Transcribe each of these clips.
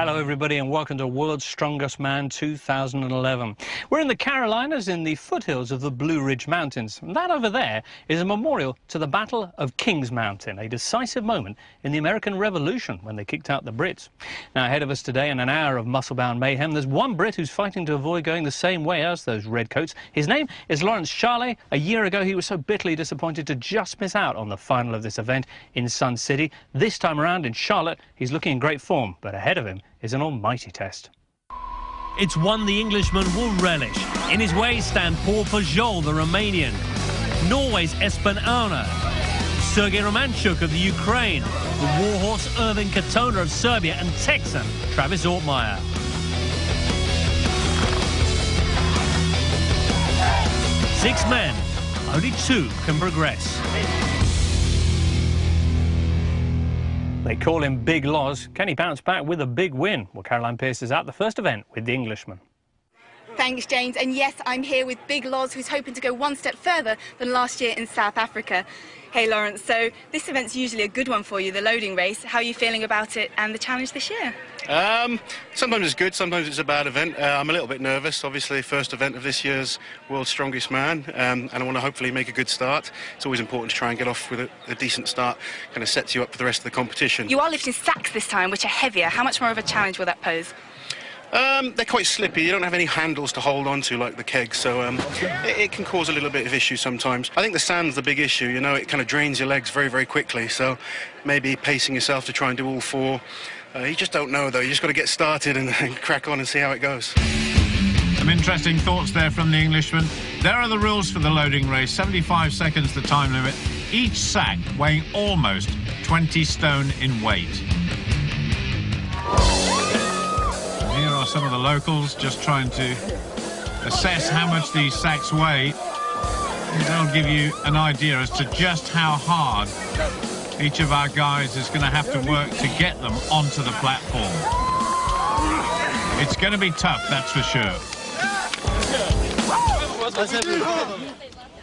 Hello everybody and welcome to World's Strongest Man 2011. We're in the Carolinas in the foothills of the Blue Ridge Mountains. And that over there is a memorial to the Battle of Kings Mountain, a decisive moment in the American Revolution when they kicked out the Brits. Now ahead of us today in an hour of muscle-bound mayhem, there's one Brit who's fighting to avoid going the same way as those redcoats. His name is Lawrence Charlet. A year ago he was so bitterly disappointed to just miss out on the final of this event in Sun City. This time around in Charlotte he's looking in great form, but ahead of him is an almighty test. It's one the Englishman will relish. In his way stand Paul Pujol, the Romanian, Norway's Espen Auna, Sergei Romanchuk of the Ukraine, the warhorse Ervin Katona of Serbia, and Texan Travis Ortmeyer. Six men, only two can progress. They call him Big Loz. Can he bounce back with a big win? Well, Caroline Pearce is at the first event with the Englishman. Thanks, James. And yes, I'm here with Big Loz, who's hoping to go one step further than last year in South Africa. Hey, Lawrence, so this event's usually a good one for you, the loading race. How are you feeling about it and the challenge this year? Sometimes it's good, sometimes it's a bad event. I'm a little bit nervous, obviously, first event of this year's World's Strongest Man, and I want to hopefully make a good start. It's always important to try and get off with a decent start, kind of sets you up for the rest of the competition. You are lifting sacks this time, which are heavier. How much more of a challenge will that pose? They're quite slippy. You don't have any handles to hold on to like the kegs, so it can cause a little bit of issue sometimes. I think the sand's the big issue, you know, it kind of drains your legs very, very quickly, so maybe pacing yourself to try and do all four. You just don't know, though. You just got to get started and crack on and see how it goes. Some interesting thoughts there from the Englishman. There are the rules for the loading race. 75 seconds the time limit. Each sack weighing almost 20 stone in weight. Here are some of the locals just trying to assess how much these sacks weigh. That'll give you an idea as to just how hard each of our guys is going to have to work to get them onto the platform. It's going to be tough, that's for sure.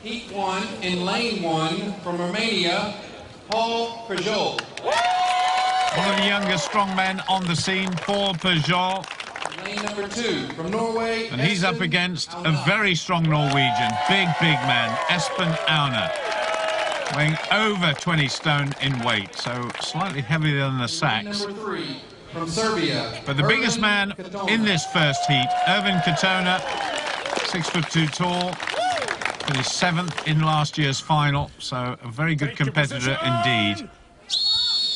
Heat 1 in lane 1 from Romania, Paul Pujol. One of the youngest strongmen on the scene, Paul Pujol. Lane number 2 from Norway, and he's up against a very strong Norwegian, big man, Espen Auna, weighing over 20 stone in weight, so slightly heavier than the sacks. Number 3 from Serbia. But the biggest man in this first heat, Ervin Katona, 6'2" tall, finished 7th in last year's final, so a very good competitor indeed.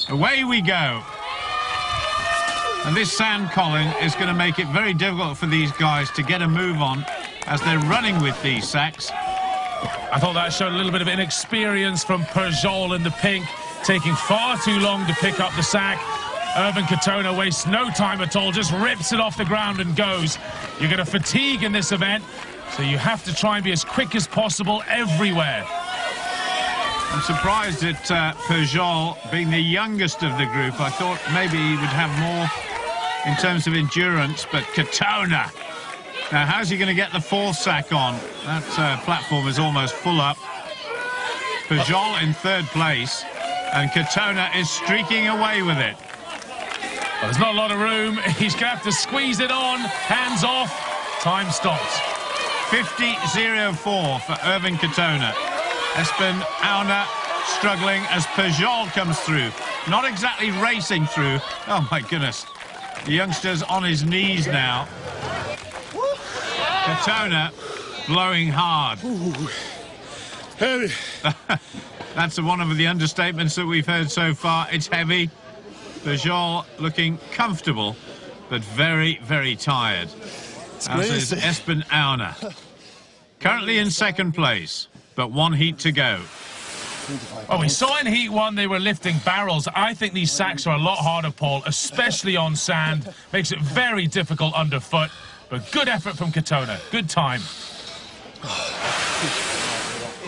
Away we go. And this sand, Colin, is going to make it very difficult for these guys to get a move on as they're running with these sacks. I thought that showed a little bit of inexperience from Pujol in the pink, taking far too long to pick up the sack. Ervin Katona wastes no time at all, just rips it off the ground and goes. You're going to fatigue in this event, so you have to try and be as quick as possible everywhere. I'm surprised at Pujol being the youngest of the group. I thought maybe he would have more in terms of endurance, but Katona. Now, how's he going to get the fourth sack on? That platform is almost full up. Pujol in 3rd place, and Katona is streaking away with it. Well, there's not a lot of room. He's going to have to squeeze it on. Hands off. Time stops. 50.04 for Ervin Katona. Espen Auna struggling as Pujol comes through. Not exactly racing through. Oh, my goodness. The youngster's on his knees now. Katona blowing hard. Heavy. That's one of the understatements that we've heard so far. It's heavy. Pujol looking comfortable, but very, very tired. As is Espen Auna. Currently in 2nd place, but 1 heat to go. Oh, we saw in Heat 1 they were lifting barrels. I think these sacks are a lot harder, Paul, especially on sand. Makes it very difficult underfoot. But good effort from Katona. Good time.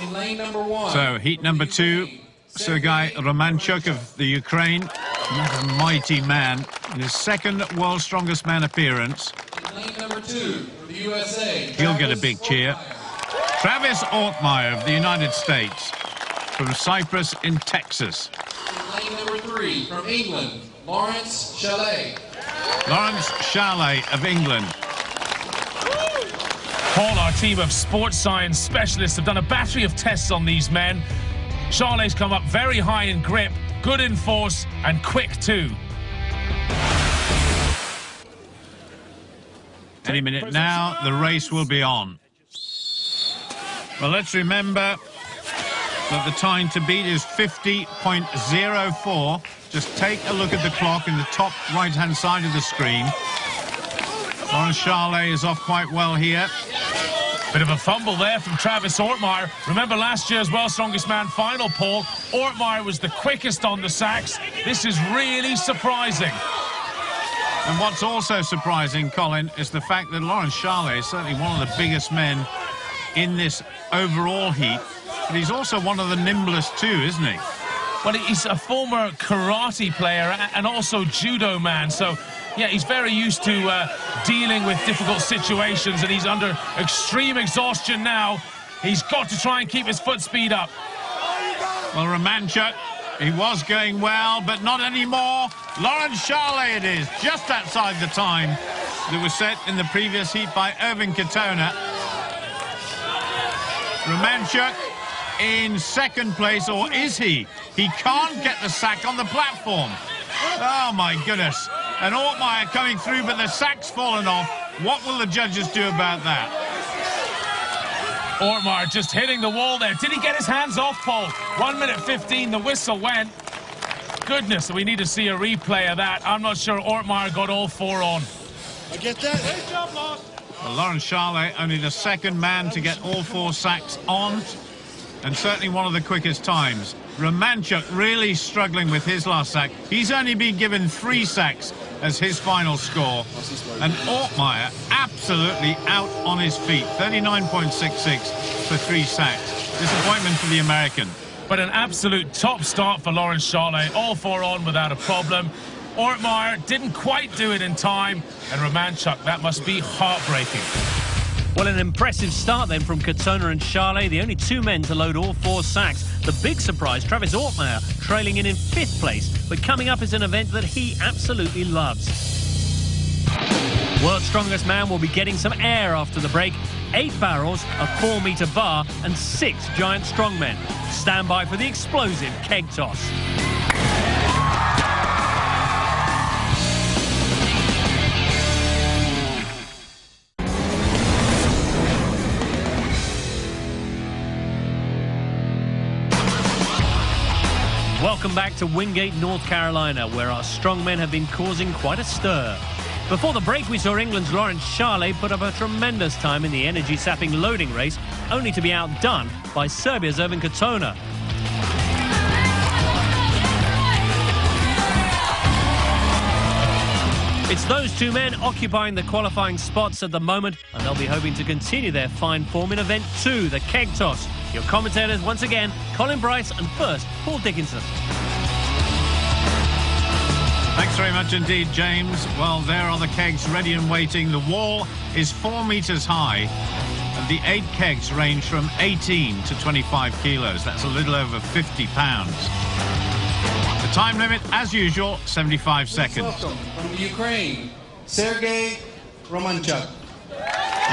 In lane number 1. So, heat number 2, Sergei Romanchuk of the Ukraine. Another mighty man. In his 2nd World's Strongest Man appearance. In lane number 2, the USA. He'll get a big cheer. Travis Ortmeyer of the United States. From Cyprus in Texas. In lane number 3, from England, Lawrence Charlet. Lawrence Charlet of England. Paul, our team of sports science specialists have done a battery of tests on these men. Charlet's come up very high in grip, good in force, and quick too. Any minute now, the race will be on. Well, let's remember that the time to beat is 50.04. Just take a look at the clock in the top right-hand side of the screen. Lawrence Charlet is off quite well here. Bit of a fumble there from Travis Ortmeyer. Remember last year's World's Strongest Man final, Paul? Ortmeyer was the quickest on the sacks. This is really surprising. And what's also surprising, Colin, is the fact that Lawrence Charlet is certainly one of the biggest men in this overall heat, but he's also one of the nimblest too, isn't he? Well, he's a former karate player and also judo man, so yeah, he's very used to dealing with difficult situations, and he's under extreme exhaustion now. He's got to try and keep his foot speed up. Well, Romanchuk, he was going well, but not anymore. Lawrence Charlet it is, just outside the time that was set in the previous heat by Irvin Katona. Romanchuk in second place, or is he? He can't get the sack on the platform. Oh, my goodness. And Ortmeyer coming through, but the sack's fallen off. What will the judges do about that? Ortmeyer just hitting the wall there. Did he get his hands off, Paul? 1 minute 15, the whistle went. Goodness, we need to see a replay of that. I'm not sure Ortmeyer got all four on. I get that. Great job, Lars. Well, Lawrence Charlet, only the second man to get all four sacks on, and certainly one of the quickest times. Romanchuk really struggling with his last sack. He's only been given 3 sacks as his final score. And Ortmeyer absolutely out on his feet. 39.66 for 3 sacks. Disappointment for the American. But an absolute top start for Lawrence Charlet. All 4 on without a problem. Ortmeyer didn't quite do it in time. And Romanchuk, that must be heartbreaking. Well, an impressive start then from Katona and Charlet, the only 2 men to load all 4 sacks. The big surprise, Travis Ortmeyer trailing in 5th place, but coming up is an event that he absolutely loves. World's Strongest Man will be getting some air after the break. 8 barrels, a 4-metre bar and 6 giant strongmen. Stand by for the explosive keg toss. Welcome back to Wingate, North Carolina, where our strongmen have been causing quite a stir. Before the break, we saw England's Lawrence Charlet put up a tremendous time in the energy-sapping loading race, only to be outdone by Serbia's Irvin Katona. It's those 2 men occupying the qualifying spots at the moment, and they'll be hoping to continue their fine form in event 2, the keg toss. Your commentators once again, Colin Bryce, and first, Paul Dickinson. Thanks very much indeed, James. Well, there are the kegs ready and waiting. The wall is 4 metres high, and the 8 kegs range from 18 to 25 kilos. That's a little over 50 pounds. The time limit, as usual, 75 seconds. Welcome from the Ukraine, Sergei Romanchuk.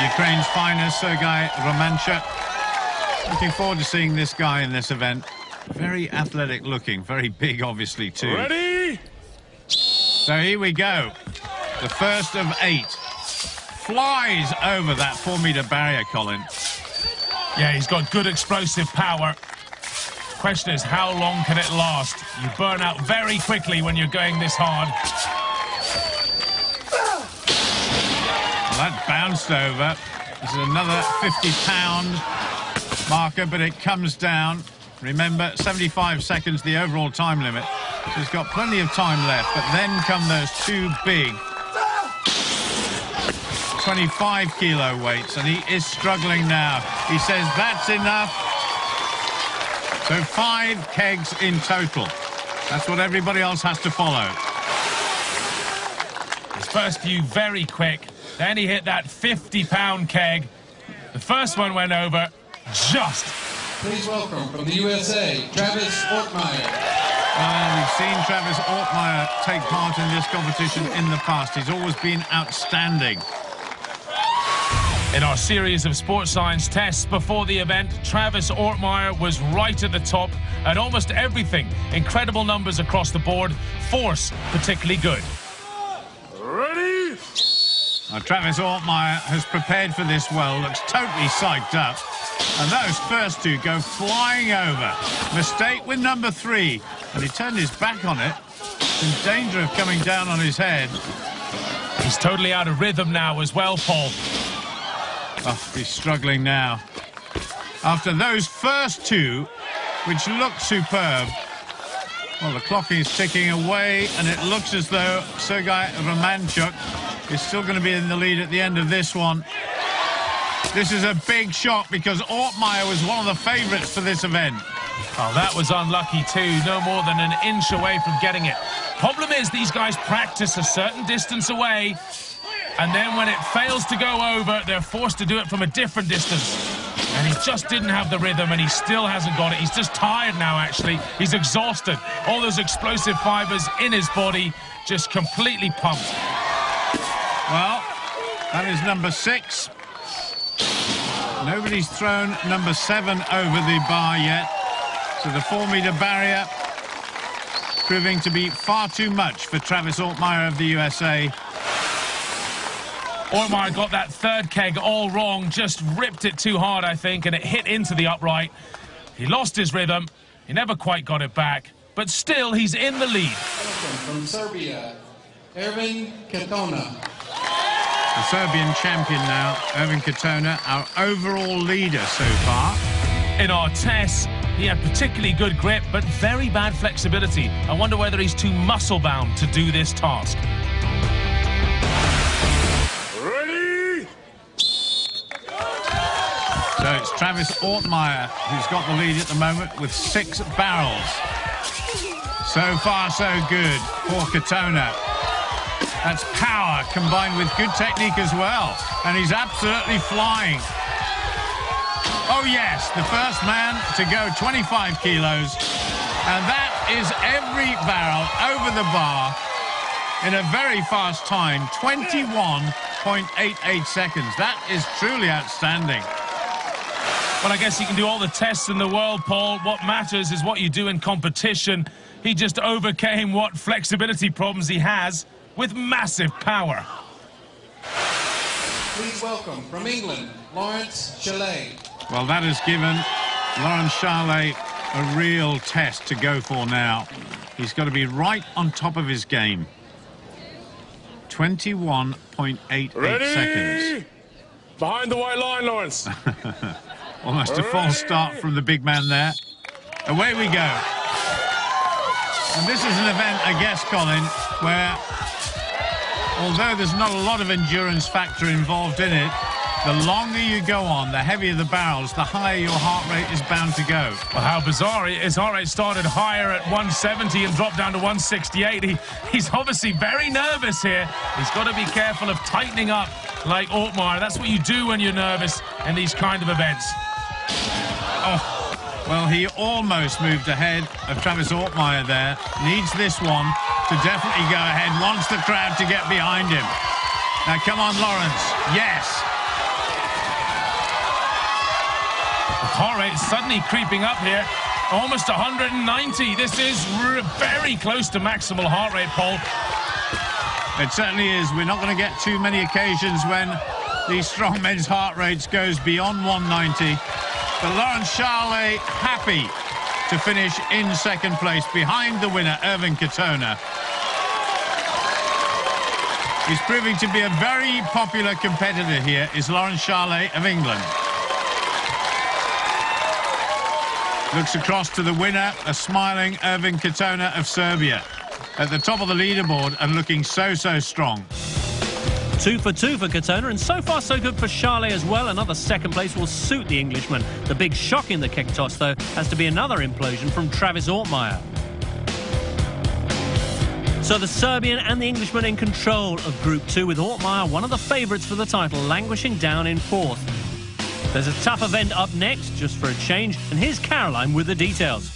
Ukraine's finest, Sergei Romanchuk. Looking forward to seeing this guy in this event. Very athletic looking, very big, obviously, too. Ready? So here we go. The first of 8. Flies over that 4-metre barrier, Colin. Yeah, he's got good explosive power. Question is, how long can it last? You burn out very quickly when you're going this hard. Well, that bounced over. This is another 50-pound marker, but it comes down. Remember, 75 seconds, the overall time limit. So he's got plenty of time left, but then come those 2 big 25-kilo weights, and he is struggling now. He says that's enough. So 5 kegs in total. That's what everybody else has to follow. His first few very quick. Then he hit that 50-pound keg. The first one went over just. Please welcome from the USA, Travis Ortmeyer. We've seen Travis Ortmeyer take part in this competition in the past. He's always been outstanding. In our series of sports science tests before the event, Travis Ortmeyer was right at the top at almost everything. Incredible numbers across the board. Force, particularly good. Ready? Travis Ortmeyer has prepared for this well, looks totally psyched up. And those first two go flying over. Mistake with number 3. And he turned his back on it. In danger of coming down on his head. He's totally out of rhythm now as well, Paul. Oh, he's struggling now. After those first two, which look superb, well, the clock is ticking away, and it looks as though Sergei Romanchuk is still going to be in the lead at the end of this one. This is a big shock because Ortmeyer was one of the favourites for this event. Oh, that was unlucky too. No more than an inch away from getting it. Problem is, these guys practice a certain distance away, and then when it fails to go over, they're forced to do it from a different distance. And he just didn't have the rhythm, and he still hasn't got it. He's just tired now, actually. He's exhausted. All those explosive fibres in his body, just completely pumped. Well, that is number 6. Nobody's thrown number 7 over the bar yet. So the 4-metre barrier proving to be far too much for Travis Ortmeyer of the USA. Ortmeyer got that third keg all wrong, just ripped it too hard, I think, and it hit into the upright. He lost his rhythm. He never quite got it back, but still he's in the lead. From Serbia, Ervin Katona. The Serbian champion now, Ervin Katona, our overall leader so far. In our tests, he had particularly good grip, but very bad flexibility. I wonder whether he's too muscle-bound to do this task. Ready? So it's Travis Ortmeyer who's got the lead at the moment with 6 barrels. So far, so good for Katona. That's power combined with good technique as well. And he's absolutely flying. Oh, yes, the first man to go 25 kilos. And that is every barrel over the bar in a very fast time, 21.88 seconds. That is truly outstanding. Well, I guess you can do all the tests in the world, Paul. What matters is what you do in competition. He just overcame what flexibility problems he has with massive power. Please welcome, from England, Lawrence Chalet. Well, that has given Lawrence Charlet a real test to go for now. He's got to be right on top of his game. 21.88 seconds. Behind the white line, Lawrence. Almost a false start from the big man there. Away we go. And this is an event, I guess, Colin, where although there's not a lot of endurance factor involved in it, the longer you go on, the heavier the barrels, the higher your heart rate is bound to go. Well, how bizarre. His heart rate started higher at 170 and dropped down to 168. He's obviously very nervous here. He's got to be careful of tightening up like Ortmeyer. That's what you do when you're nervous in these kind of events. Oh, well, he almost moved ahead of Travis Ortmeyer there. Needs this one to definitely go ahead. Wants the crowd to get behind him. Now, come on, Lawrence. Yes. Heart rate suddenly creeping up here, almost 190. This is very close to maximal heart rate, Paul. It certainly is. We're not going to get too many occasions when these strong men's heart rates goes beyond 190. But Lawrence Charlet happy to finish in second place behind the winner, Ervin Katona. He's proving to be a very popular competitor here, is Lawrence Charlet of England. Looks across to the winner, a smiling Ervin Katona of Serbia. At the top of the leaderboard and looking so strong. 2 for 2 for Katona, and so far so good for Charlet as well. Another second place will suit the Englishman. The big shock in the keg toss, though, has to be another implosion from Travis Ortmeyer. So the Serbian and the Englishman in control of Group 2, with Ortmeyer, one of the favourites for the title, languishing down in 4th. There's a tough event up next, just for a change, and here's Caroline with the details.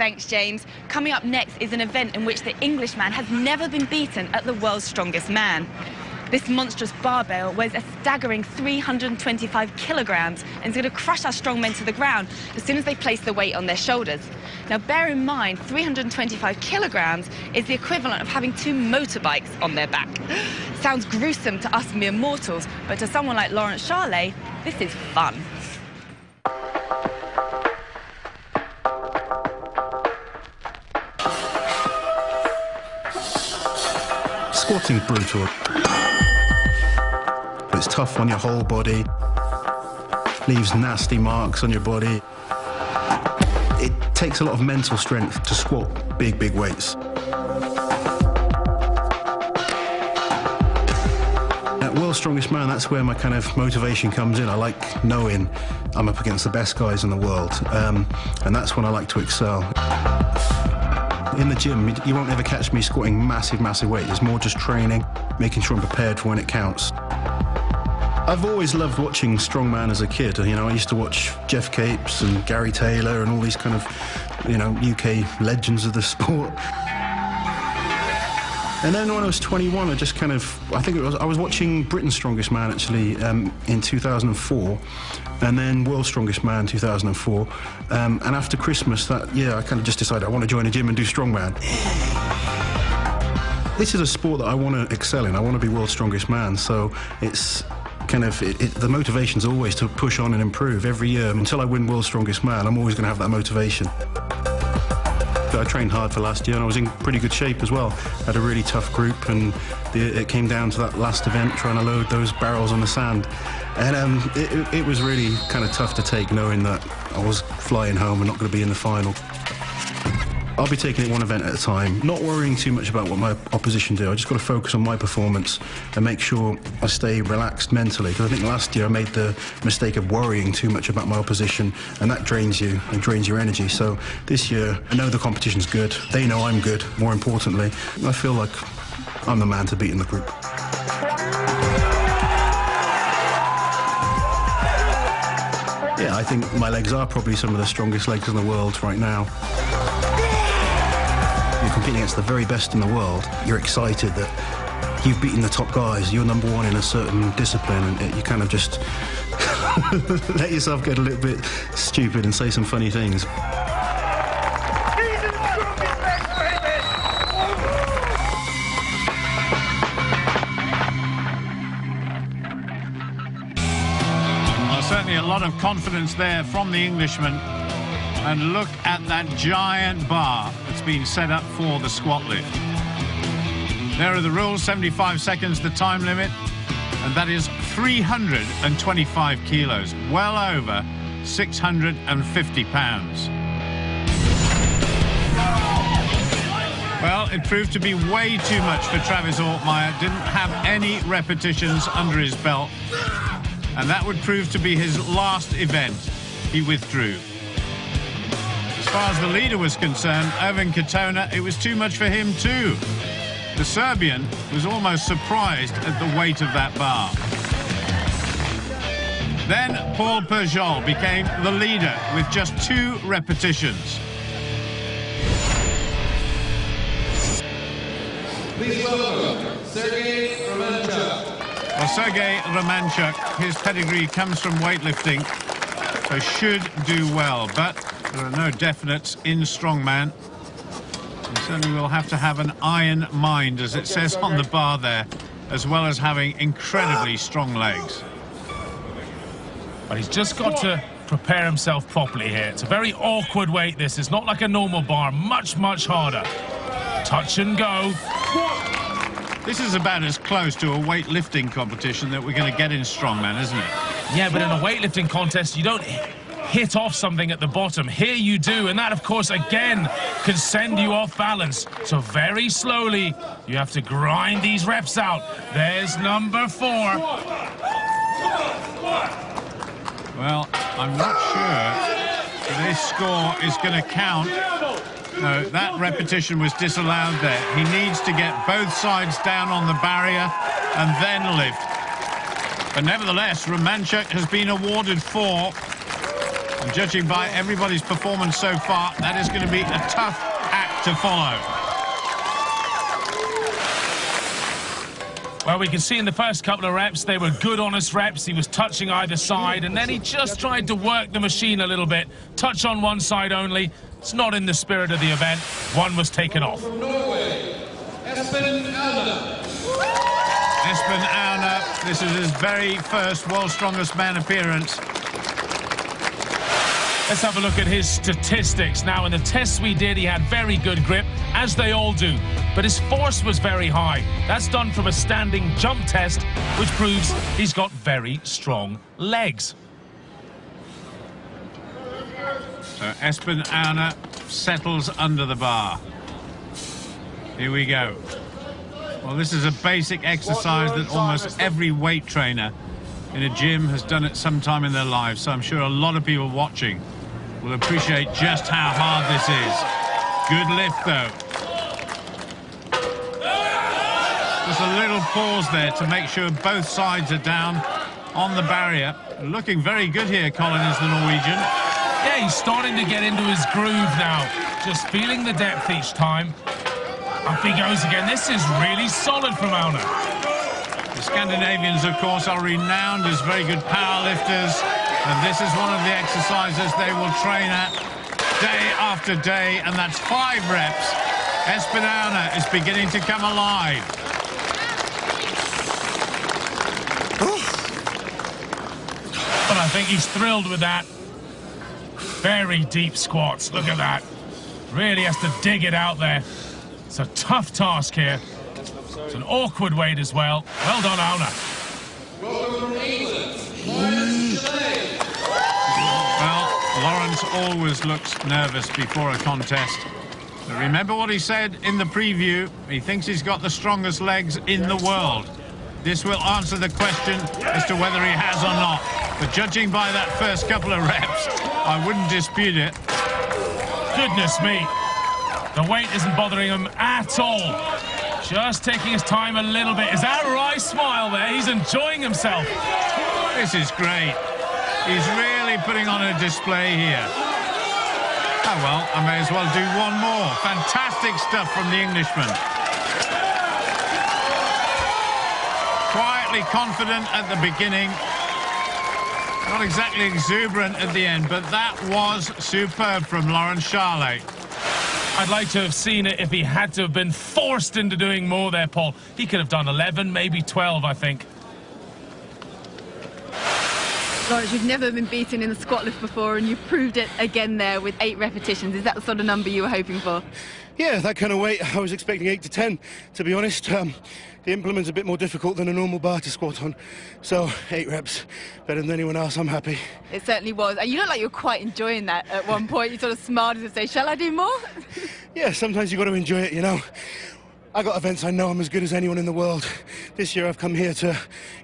thanks, James. Coming up next is an event in which the Englishman has never been beaten at the world's strongest man. This monstrous barbell weighs a staggering 325 kilograms and is going to crush our strongmen to the ground as soon as they place the weight on their shoulders. Now, bear in mind, 325 kilograms is the equivalent of having 2 motorbikes on their back. Sounds gruesome to us mere mortals, but to someone like Lawrence Charlet, this is fun. Squatting's brutal. It's tough on your whole body, leaves nasty marks on your body. It takes a lot of mental strength to squat big, big weights. At World's Strongest Man, that's where my kind of motivation comes in. I like knowing I'm up against the best guys in the world, and that's when I like to excel. In the gym, you won't ever catch me squatting massive, massive weight. It's more just training, making sure I'm prepared for when it counts. I've always loved watching strongman as a kid. You know, I used to watch Jeff Capes and Gary Taylor and all these kind of, you know, UK legends of the sport. And then when I was 21, I just kind of, I was watching Britain's Strongest Man actually in 2004, and then World's Strongest Man 2004. And after Christmas that year, I kind of just decided I want to join a gym and do strongman. This is a sport that I want to excel in. I want to be World's Strongest Man, so it's kind of, the motivation's always to push on and improve every year. Until I win World's Strongest Man, I'm always going to have that motivation. I trained hard for last year and I was in pretty good shape as well. I had a really tough group, and it came down to that last event, trying to load those barrels on the sand. And it was really kind of tough to take, knowing that I was flying home and not going to be in the final. I'll be taking it one event at a time, not worrying too much about what my opposition do. I just got to focus on my performance and make sure I stay relaxed mentally, because I think last year I made the mistake of worrying too much about my opposition, and that drains you and drains your energy. So this year, I know the competition's good. They know I'm good, more importantly. I feel like I'm the man to beat in the group. Yeah, I think my legs are probably some of the strongest legs in the world right now. You're competing against the very best in the world. You're excited that you've beaten the top guys. You're number one in a certain discipline, and you kind of just let yourself get a little bit stupid and say some funny things. Well, certainly a lot of confidence there from the Englishman. And look at that giant bar that's been set up for the squat lift. There are the rules, 75 seconds the time limit, and that is 325 kilos, well over 650 pounds. Well, it proved to be way too much for Travis Altmaier. Didn't have any repetitions under his belt, and that would prove to be his last event. He withdrew. As far as the leader was concerned, Ervin Katona, it was too much for him too. The Serbian was almost surprised at the weight of that bar. Then Paul Pujol became the leader with just 2 repetitions. Please welcome Sergei Romanchuk. Well, Sergei Romanchuk, his pedigree comes from weightlifting, so should do well, but there are no definites in strongman. He certainly will have to have an iron mind, as it says on the bar there, as well as having incredibly strong legs. But he's just got to prepare himself properly here. It's a very awkward weight, this. It's not like a normal bar, much, much harder. Touch and go. This is about as close to a weightlifting competition that we're going to get in strongman, isn't it? Yeah, but in a weightlifting contest, you don't hit off something at the bottom. Here you do, and that, of course, again, can send you off balance. So very slowly, you have to grind these reps out. There's number 4. Well, I'm not sure this score is going to count. No, that repetition was disallowed there. He needs to get both sides down on the barrier and then lift. But nevertheless, Romanchuk has been awarded 4. And judging by everybody's performance so far, that is going to be a tough act to follow. Well, we can see in the first couple of reps, they were good, honest reps. He was touching either side, and then he just tried to work the machine a little bit. Touch on one side only. It's not in the spirit of the event. One was taken off. From Norway, Espen Aune. Espen Aune, this is his very first World's Strongest Man appearance. Let's have a look at his statistics. Now, in the tests we did, he had very good grip, as they all do. But his force was very high. That's done from a standing jump test, which proves he's got very strong legs. So Espen Aune settles under the bar. Here we go. Well, this is a basic exercise that almost every weight trainer in a gym has done at some time in their lives. So I'm sure a lot of people watching will appreciate just how hard this is. Good lift, though. Just a little pause there to make sure both sides are down on the barrier. Looking very good here, Colin, is the Norwegian. Yeah, he's starting to get into his groove now. Just feeling the depth each time. Up he goes again. This is really solid from Aune. The Scandinavians, of course, are renowned as very good power lifters, and this is one of the exercises they will train at day after day, and that's 5 reps. Espen Aune is beginning to come alive. But I think he's thrilled with that. Very deep squats. Look at that. Really has to dig it out there. It's a tough task here. It's an awkward weight as well. Well done, Aune. Welcome from England, Well, Lawrence always looks nervous before a contest. But remember what he said in the preview. He thinks he's got the strongest legs in the world. This will answer the question as to whether he has or not. But judging by that first couple of reps, I wouldn't dispute it. Goodness me. The weight isn't bothering him at all. Just taking his time a little bit. Is that a right smile there? He's enjoying himself. This is great. He's really putting on a display here. Oh, well, I may as well do one more. Fantastic stuff from the Englishman. Quietly confident at the beginning. Not exactly exuberant at the end, but that was superb from Laurent Charlet. I'd like to have seen it if he had to have been forced into doing more there, Paul. He could have done 11, maybe 12, I think. Lawrence, you've never been beaten in the squat lift before, and you've proved it again there with 8 repetitions. Is that the sort of number you were hoping for? Yeah, that kind of weight. I was expecting 8 to 10, to be honest. The implement's a bit more difficult than a normal bar to squat on. So 8 reps, better than anyone else. I'm happy. It certainly was. And you look like you were quite enjoying that at one point. You sort of smiled as if to say, shall I do more? Yeah, sometimes you've got to enjoy it, you know. I got events I know I'm as good as anyone in the world. This year I've come here to,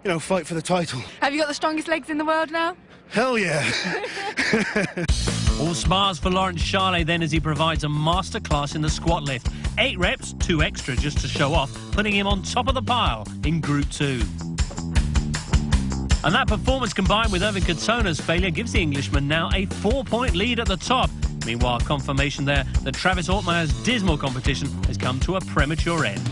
you know, fight for the title. Have you got the strongest legs in the world now? Hell yeah. All smiles for Laurent Charlet then as he provides a masterclass in the squat lift. 8 reps, 2 extra just to show off, putting him on top of the pile in Group 2. And that performance combined with Erwin Katona's failure gives the Englishman now a 4-point lead at the top. Meanwhile, confirmation there that Travis Ortmeyer's dismal competition has come to a premature end.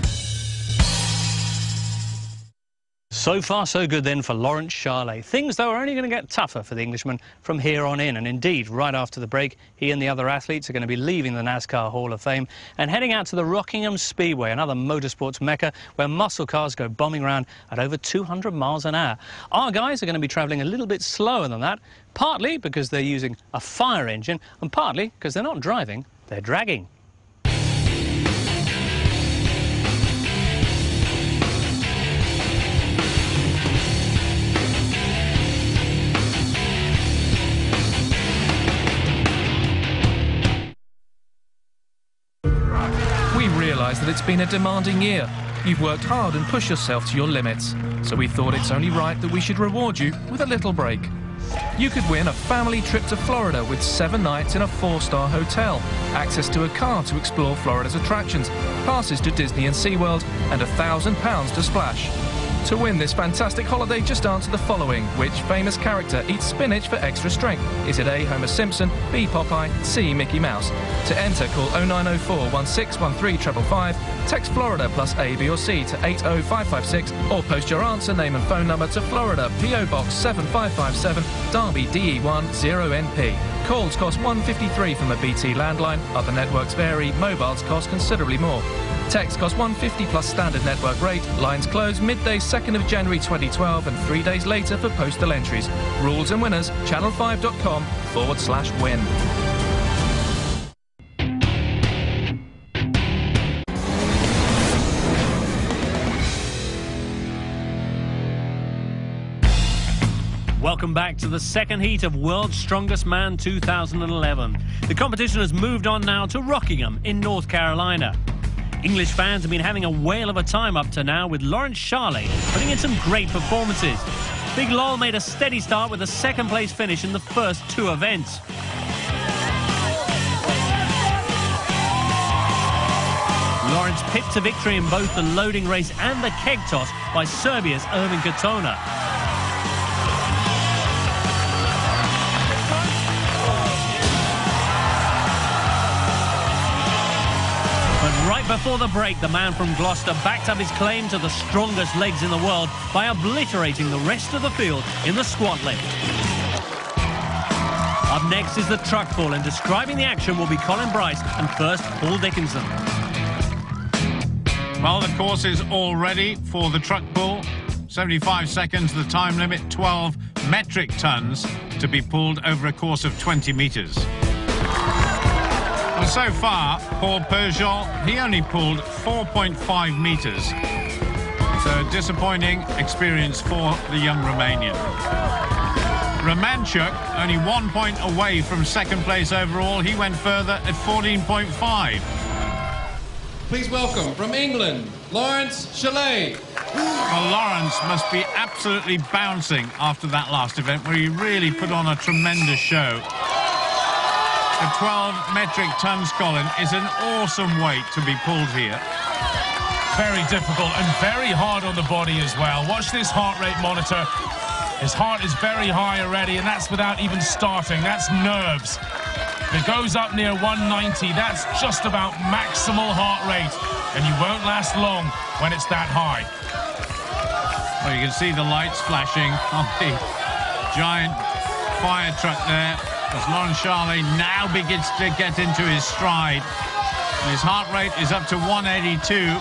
So far, so good then for Laurent Charlet. Things, though, are only going to get tougher for the Englishman from here on in. And indeed, right after the break, he and the other athletes are going to be leaving the NASCAR Hall of Fame and heading out to the Rockingham Speedway, another motorsports mecca where muscle cars go bombing around at over 200 miles an hour. Our guys are going to be travelling a little bit slower than that, partly because they're using a fire engine and partly because they're not driving, they're dragging. That it's been a demanding year. You've worked hard and pushed yourself to your limits, so we thought it's only right that we should reward you with a little break. You could win a family trip to Florida with 7 nights in a 4-star hotel, access to a car to explore Florida's attractions, passes to Disney and SeaWorld, and £1,000 to splash. To win this fantastic holiday, just answer the following. Which famous character eats spinach for extra strength? Is it A, Homer Simpson, B, Popeye, C, Mickey Mouse? To enter, call 0904 1613 555, text Florida plus A, B or C to 80556, or post your answer, name and phone number to Florida, PO Box 7557, Derby DE1 0NP. Calls cost $1.53 from a BT landline. Other networks vary. Mobiles cost considerably more. Text costs $1.50 plus standard network rate. Lines close midday 2nd of January 2012 and 3 days later for postal entries. Rules and winners, channel5.com/win. Welcome back to the second heat of World's Strongest Man 2011. The competition has moved on now to Rockingham in North Carolina. English fans have been having a whale of a time up to now, with Lawrence Charley putting in some great performances. Big Lol made a steady start with a second-place finish in the first two events. Lawrence pipped to victory in both the loading race and the keg toss by Serbia's Ervin Katona. Right before the break, the man from Gloucester backed up his claim to the strongest legs in the world by obliterating the rest of the field in the squat lift. Up next is the truck pull, and describing the action will be Colin Bryce and first Paul Dickinson. Well, the course is all ready for the truck pull. 75 seconds, the time limit, 12 metric tons to be pulled over a course of 20 metres. Well, so far, Paul Peugeot, he only pulled 4.5 metres. So a disappointing experience for the young Romanian. Romanchuk, only 1 point away from second place overall. He went further at 14.5. Please welcome from England, Lawrence Charley. Well, Lawrence must be absolutely bouncing after that last event, where he really put on a tremendous show. The 12 metric tons, Colin, is an awesome weight to be pulled here. Very difficult and very hard on the body as well. Watch this heart rate monitor. His heart is very high already, and that's without even starting. That's nerves. If it goes up near 190, that's just about maximal heart rate, and you won't last long when it's that high. Well, you can see the lights flashing on the giant fire truck there, as Lawrence Charley now begins to get into his stride. And his heart rate is up to 182.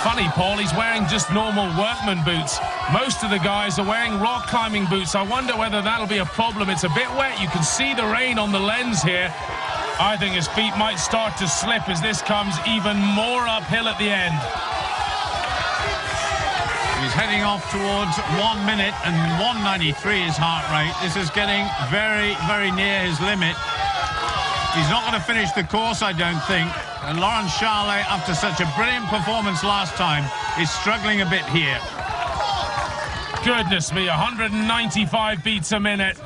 Funny, Paul, he's wearing just normal workman boots. Most of the guys are wearing rock climbing boots. I wonder whether that'll be a problem. It's a bit wet. You can see the rain on the lens here. I think his feet might start to slip as this comes even more uphill at the end. He's heading off towards 1 minute and 193 his heart rate. This is getting very, very near his limit. He's not going to finish the course, I don't think. And Lawrence Charley, after such a brilliant performance last time, is struggling a bit here. Goodness me, 195 beats a minute.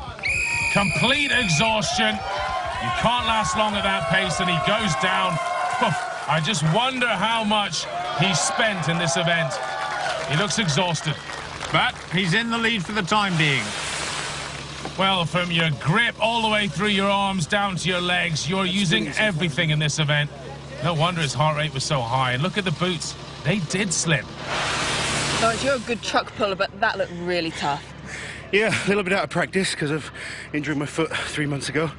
Complete exhaustion. You can't last long at that pace, and he goes down. I just wonder how much he spent in this event. He looks exhausted. But he's in the lead for the time being. Well, from your grip all the way through your arms down to your legs, you're using everything in this event. No wonder his heart rate was so high. And look at the boots. They did slip. Lawrence, you're a good truck puller, but that looked really tough. Yeah, a little bit out of practice because of injuring my foot 3 months ago.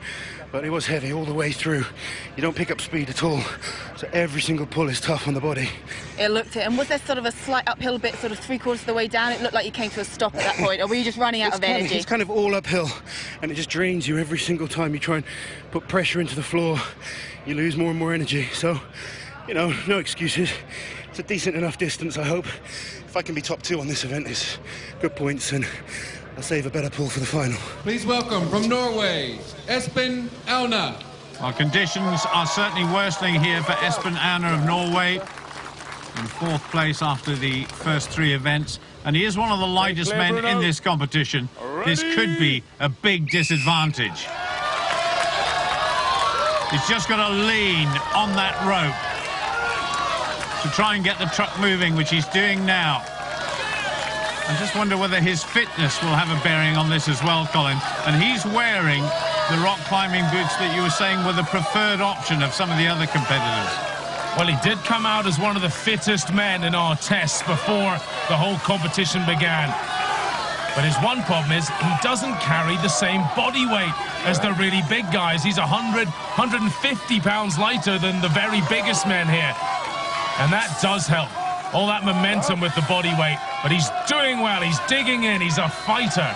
But it was heavy all the way through. You don't pick up speed at all. So every single pull is tough on the body. It looked it. And was there sort of a slight uphill bit, sort of 3/4 of the way down? It looked like you came to a stop at that point. Or were you just running out of energy? It's kind of all uphill. And it just drains you every single time you try and put pressure into the floor. You lose more and more energy. So, you know, no excuses. It's a decent enough distance, I hope. If I can be top 2 on this event, it's good points, and I'll save a better pull for the final. Please welcome from Norway, Espen Auna. Well, conditions are certainly worsening here for Espen Auna of Norway. In 4th place after the first 3 events. And he is one of the lightest men in this competition. This could be a big disadvantage. He's just got to lean on that rope to try and get the truck moving, which he's doing now. I just wonder whether his fitness will have a bearing on this as well, Colin. And he's wearing the rock climbing boots that you were saying were the preferred option of some of the other competitors. Well, he did come out as one of the fittest men in our tests before the whole competition began. But his one problem is he doesn't carry the same body weight as the really big guys. He's 150 pounds lighter than the very biggest men here. And that does help. All that momentum with the body weight. But he's doing well. He's digging in. He's a fighter.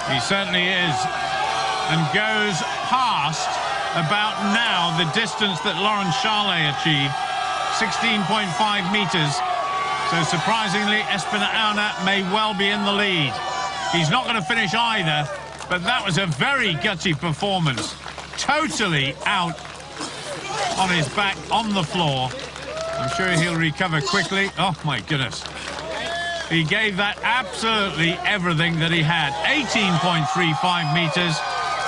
He certainly is. And goes past about now the distance that Laurent Charlet achieved, 16.5 metres. So surprisingly, Espinauna may well be in the lead. He's not going to finish either, but that was a very gutsy performance. Totally out on his back on the floor. I'm sure he'll recover quickly. Oh, my goodness. He gave that absolutely everything that he had. 18.35 metres.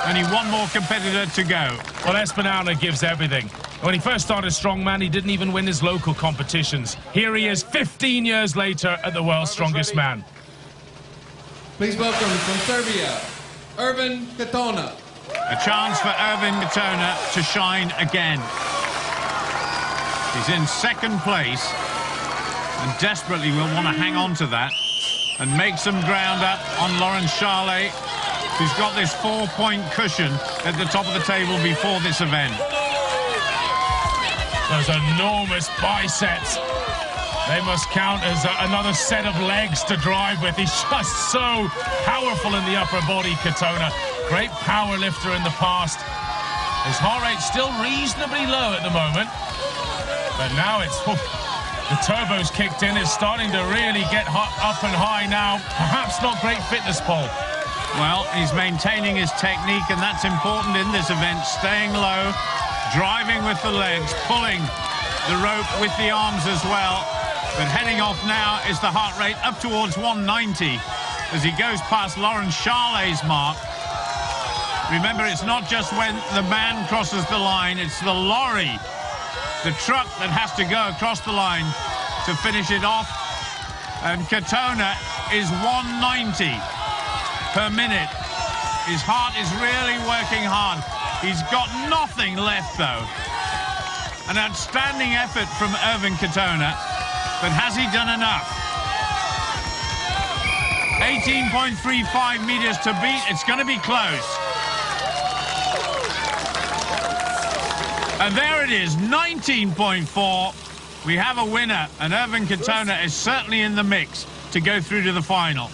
Only one more competitor to go. Well, Espinauna gives everything. When he first started strongman, he didn't even win his local competitions. Here he is 15 years later at the world's strongest man. Please welcome from Serbia, Ervin Katona. A chance for Ervin Katona to shine again. He's in second place and desperately will want to hang on to that and make some ground up on Laurent Charlet, who's got this 4-point cushion at the top of the table before this event. Those enormous biceps. They must count as another set of legs to drive with. He's just so powerful in the upper body, Katona. Great power lifter in the past. His heart rate's still reasonably low at the moment. But now it's... the turbo's kicked in. It's starting to really get up and high now. Perhaps not great fitness, Paul. Well, he's maintaining his technique, and that's important in this event. Staying low, driving with the legs, pulling the rope with the arms as well. But heading off now is the heart rate up towards 190 as he goes past Laurent Charlet's mark. Remember, it's not just when the man crosses the line, it's the lorry, the truck that has to go across the line to finish it off. And Katona is 190 per minute. His heart is really working hard. He's got nothing left, though. An outstanding effort from Ervin Katona, but has he done enough? 18.35 metres to beat. It's going to be close. And there it is, 19.4. We have a winner, and Ervin Katona is certainly in the mix to go through to the final.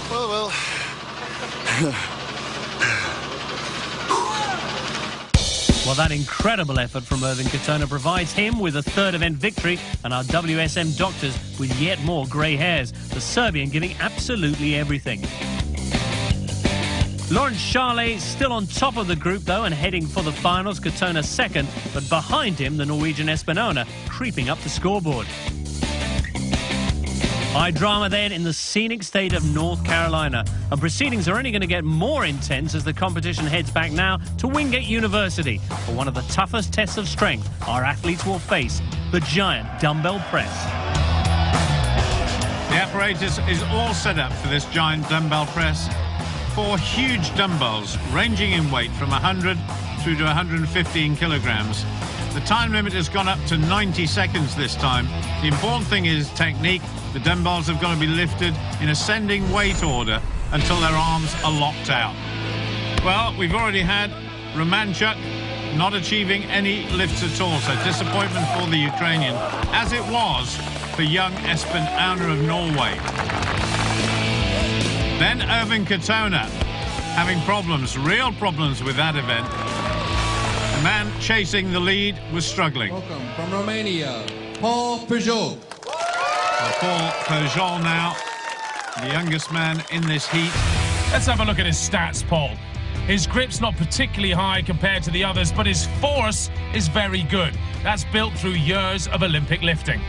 Well. Well, that incredible effort from Ervin Katona provides him with a third event victory and our WSM doctors with yet more grey hairs. The Serbian giving absolutely everything. Laurent Charlet still on top of the group, though, and heading for the finals. Katona second, but behind him, the Norwegian Espinauna creeping up the scoreboard. High drama then in the scenic state of North Carolina. And proceedings are only going to get more intense as the competition heads back now to Wingate University for one of the toughest tests of strength our athletes will face, the giant dumbbell press. The apparatus is all set up for this giant dumbbell press. 4 huge dumbbells ranging in weight from 100 through to 115 kilograms. The time limit has gone up to 90 seconds this time. The important thing is technique. The dumbbells have got to be lifted in ascending weight order until their arms are locked out. Well, we've already had Romanchuk not achieving any lifts at all, so disappointment for the Ukrainian, as it was for young Espinauna of Norway. Then Ervin Katona having problems, real problems with that event. The man chasing the lead was struggling. Welcome from Romania, Paul Pujol. Paul Pujol now, the youngest man in this heat. Let's have a look at his stats, Paul. His grip's not particularly high compared to the others, but his force is very good. That's built through years of Olympic lifting.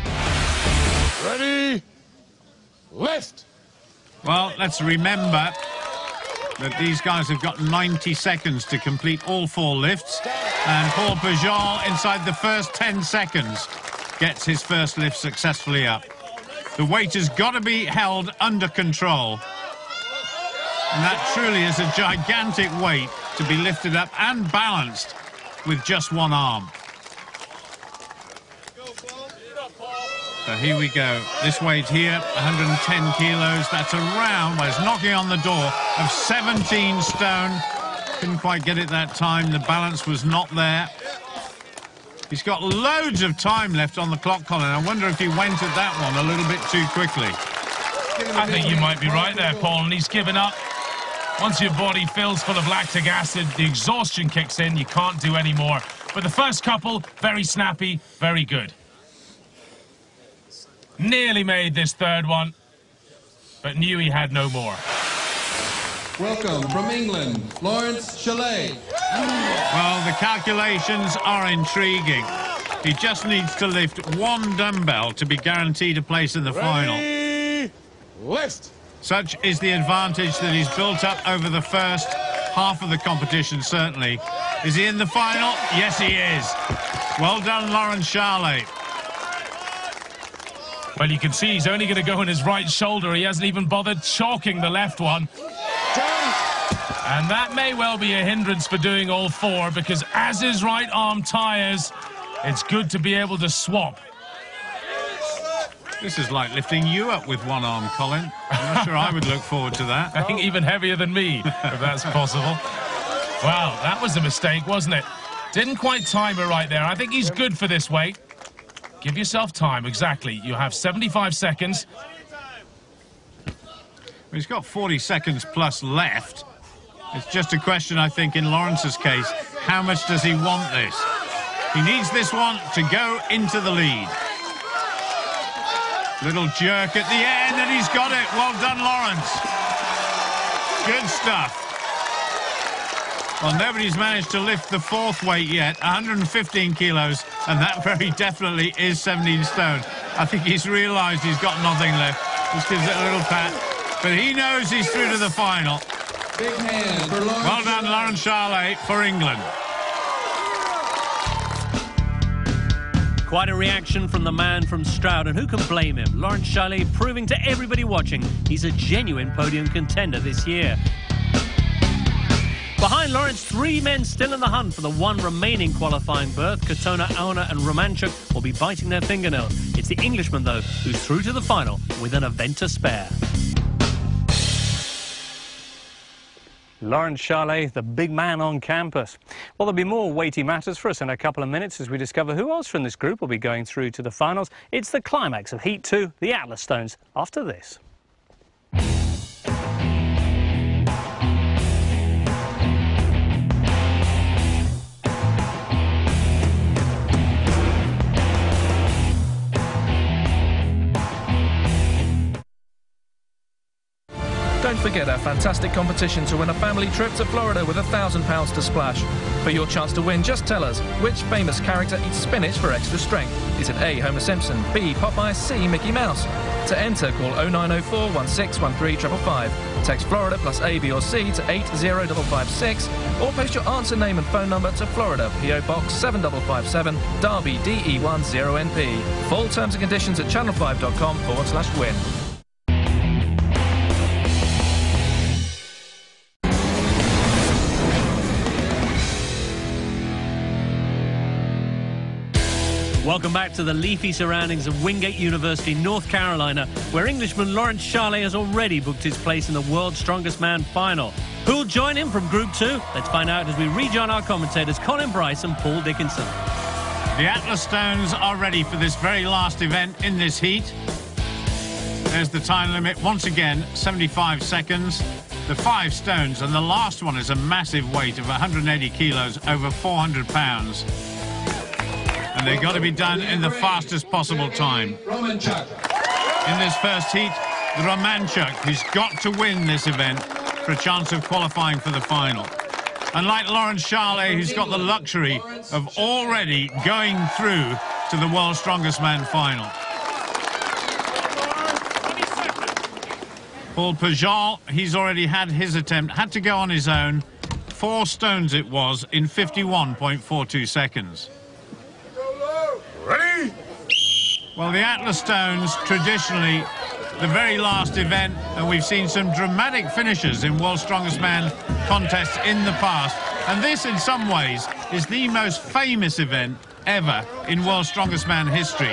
Ready? Lift! Well, let's remember that these guys have got 90 seconds to complete all 4 lifts, and Paul Pujol, inside the first 10 seconds, gets his first lift successfully up. The weight has got to be held under control. And that truly is a gigantic weight to be lifted up and balanced with just one arm. So here we go. This weight here, 110 kilos. That's around, well, it's knocking on the door of 17 stone. Couldn't quite get it that time. The balance was not there. He's got loads of time left on the clock, Colin. I wonder if he went at that one a little bit too quickly. I think you might be right there, Paul, and he's given up. Once your body fills full of lactic acid, the exhaustion kicks in, you can't do any more. But the first couple, very snappy, very good. Nearly made this third one, but knew he had no more. Welcome from England, Lawrence Chalet. Well, the calculations are intriguing. He just needs to lift one dumbbell to be guaranteed a place in the final. Lift. Such is the advantage that he's built up over the first half of the competition, certainly. Is he in the final? Yes, he is. Well done, Lawrence Chalet. Well, you can see he's only going to go on his right shoulder. He hasn't even bothered chalking the left one. And that may well be a hindrance for doing all four, because as his right arm tires, it's good to be able to swap. This is like lifting you up with one arm, Colin. I'm not sure I would look forward to that. I think even heavier than me, if that's possible. Well, that was a mistake, wasn't it? Didn't quite time it right there. I think he's good for this weight. Give yourself time, exactly. You have 75 seconds. He's got 40 seconds plus left. It's just a question, I think, in Lawrence's case, how much does he want this? He needs this one to go into the lead. Little jerk at the end, and he's got it. Well done, Lawrence. Good stuff. Well, nobody's managed to lift the fourth weight yet, 115 kilos, and that very definitely is 17 stone. I think he's realised he's got nothing left. Just gives it a little pat. But he knows he's through to the final. Big hand for Lawrence. Well done, Lawrence Chalet, for England. Quite a reaction from the man from Stroud, and who can blame him? Lawrence Chalet proving to everybody watching he's a genuine podium contender this year. Behind Lawrence, three men still in the hunt for the one remaining qualifying berth. Katona, Auna and Romanchuk will be biting their fingernails. It's the Englishman, though, who's through to the final with an event to spare. Lawrence Chalet, the big man on campus. Well, there'll be more weighty matters for us in a couple of minutes as we discover who else from this group will be going through to the finals. It's the climax of Heat 2, the Atlas Stones, after this. Don't forget our fantastic competition to win a family trip to Florida with £1,000 to splash. For your chance to win, just tell us which famous character eats spinach for extra strength. Is it A, Homer Simpson, B, Popeye, C, Mickey Mouse? To enter, call 0904 1613 555. Text Florida plus A, B or C to 80556, or post your answer, name and phone number to Florida, PO Box 7557, Derby, DE10NP. Full terms and conditions at channel5.com/win. Welcome back to the leafy surroundings of Wingate University, North Carolina, where Englishman Lawrence Chalet has already booked his place in the World's Strongest Man final. Who'll join him from Group 2? Let's find out as we rejoin our commentators Colin Bryce and Paul Dickinson. The Atlas Stones are ready for this very last event in this heat. There's the time limit. Once again, 75 seconds. The 5 stones, and the last one is a massive weight of 180 kilos, over 400 pounds. And they've got to be done in the fastest possible time. In this first heat, the Romanchuk, who's got to win this event for a chance of qualifying for the final. Unlike Lawrence Chalet, who's got the luxury of already going through to the World's Strongest Man final. Paul Pujol, he's already had his attempt, had to go on his own. 4 stones it was in 51.42 seconds. Ready? Well, the Atlas Stones, traditionally, the very last event, and we've seen some dramatic finishes in World's Strongest Man contests in the past. And this, in some ways, is the most famous event ever in World's Strongest Man history.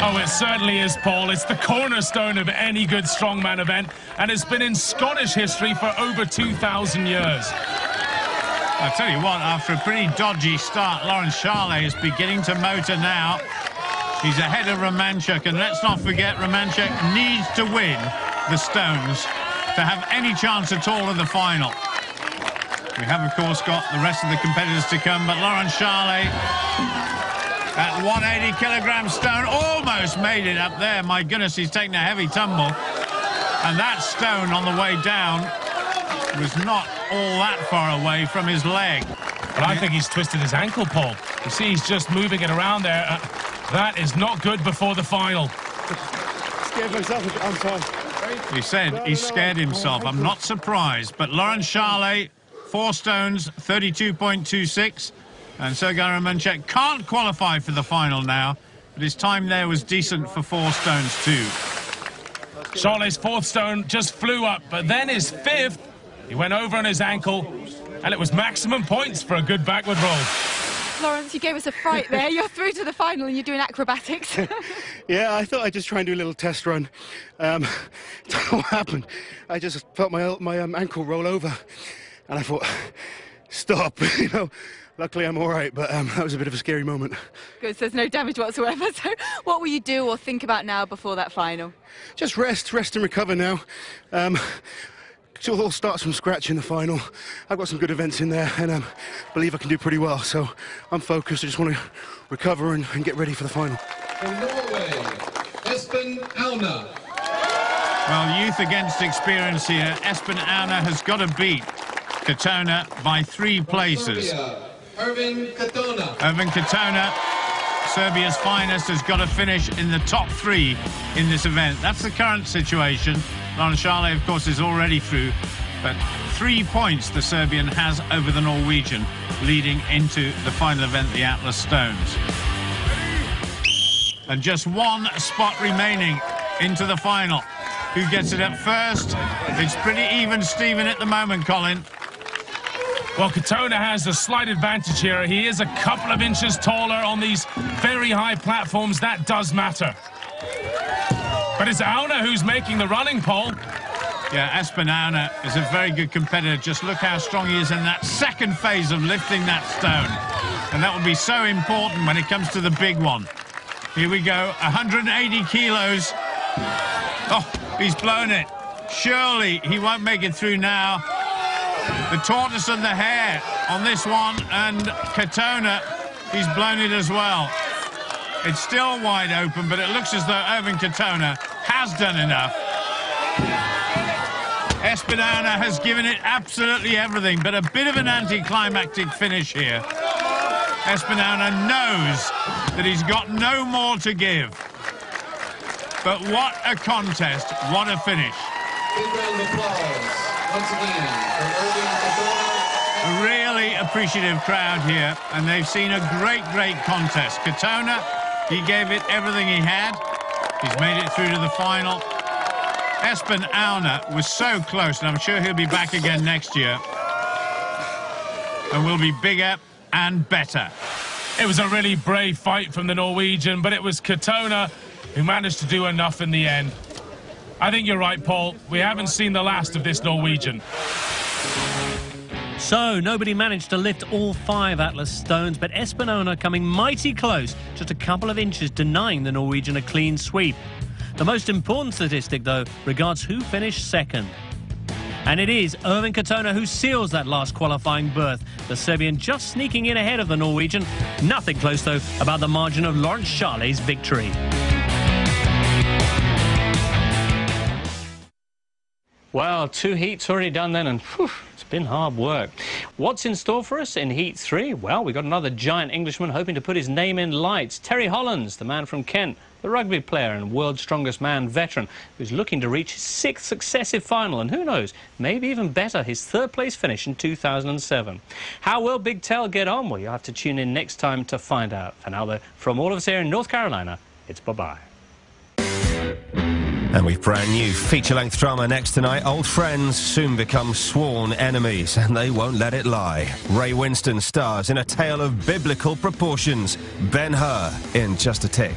Oh, it certainly is, Paul. It's the cornerstone of any good strongman event, and it's been in Scottish history for over 2,000 years. I'll tell you what, after a pretty dodgy start, Lawrence Charlet is beginning to motor now. He's ahead of Romanchuk, and let's not forget Romanchuk needs to win the Stones to have any chance at all in the final. We have, of course, got the rest of the competitors to come, but Lawrence Charlet at 180 kilogram stone almost made it up there. My goodness, he's taken a heavy tumble. And that stone on the way down was not all that far away from his leg. But I think he's twisted his ankle, Paul. You see, he's just moving it around there. That is not good before the final. Scared myself. I'm sorry. He said he scared himself. I'm not surprised. But Lawrence Charlet, 4 stones, 32.26. And Sergei Romanchuk can't qualify for the final now. But his time there was decent for 4 stones too. Charlet's 4th stone just flew up, but then his 5th, he went over on his ankle, and it was maximum points for a good backward roll. Lawrence, you gave us a fright there. You're through to the final and you're doing acrobatics. Yeah, I thought I'd just try and do a little test run. Don't know what happened. I just felt my ankle roll over, and I thought, stop. You know, luckily I'm all right, but that was a bit of a scary moment. Good, so there's no damage whatsoever. So what will you do or think about now before that final? Just rest and recover now. So it all starts from scratch in the final. I've got some good events in there, and believe I can do pretty well. So I'm focused. I just want to recover and get ready for the final. From Norway, Espen Auna. Well, youth against experience here. Espen Auna has got to beat Katona by 3 places. Ervin Katona. Ervin Katona, Serbia's finest, has got to finish in the top 3 in this event. That's the current situation. Lawrence Charlet, of course, is already through, but 3 points the Serbian has over the Norwegian, leading into the final event, the Atlas Stones. And just 1 spot remaining into the final. Who gets it up first? It's pretty even Steven at the moment, Colin. Well, Katona has a slight advantage here. He is a couple of inches taller on these very high platforms. That does matter. But it's Auna who's making the running, Paul. Yeah, Espen Auna is a very good competitor. Just look how strong he is in that second phase of lifting that stone. And that will be so important when it comes to the big one. Here we go, 180 kilos. Oh, he's blown it. Surely he won't make it through now. The tortoise and the hare on this one, and Katona, he's blown it as well. It's still wide open, but it looks as though Ervin Katona has done enough. Espen Auna has given it absolutely everything, but a bit of an anticlimactic finish here. Espen Auna knows that he's got no more to give. But what a contest, what a finish. Big round of applause once again for Ervin Katona. A really appreciative crowd here, and they've seen a great contest. Katona, he gave it everything he had. He's made it through to the final. Espen Auna was so close, and I'm sure he'll be back again next year. And will be bigger and better. It was a really brave fight from the Norwegian, but it was Katona who managed to do enough in the end. I think you're right, Paul. We haven't seen the last of this Norwegian. So, nobody managed to lift all 5 Atlas Stones, but Espen Auna coming mighty close, just a couple of inches denying the Norwegian a clean sweep. The most important statistic, though, regards who finished second. And it is Ervin Katona who seals that last qualifying berth. The Serbian just sneaking in ahead of the Norwegian. Nothing close, though, about the margin of Lawrence Charlet's victory. Well, 2 heats already done then, and whew, it's been hard work. What's in store for us in Heat 3? Well, we've got another giant Englishman hoping to put his name in lights. Terry Hollands, the man from Kent, the rugby player and world's strongest man veteran, who's looking to reach his 6th successive final, and who knows, maybe even better, his 3rd place finish in 2007. How will Big Tell get on? Well, you'll have to tune in next time to find out. For now, though, from all of us here in North Carolina, It's bye-bye. And with brand new feature-length drama next tonight, old friends soon become sworn enemies, and they won't let it lie. Ray Winston stars in a tale of biblical proportions. Ben-Hur in just a tick.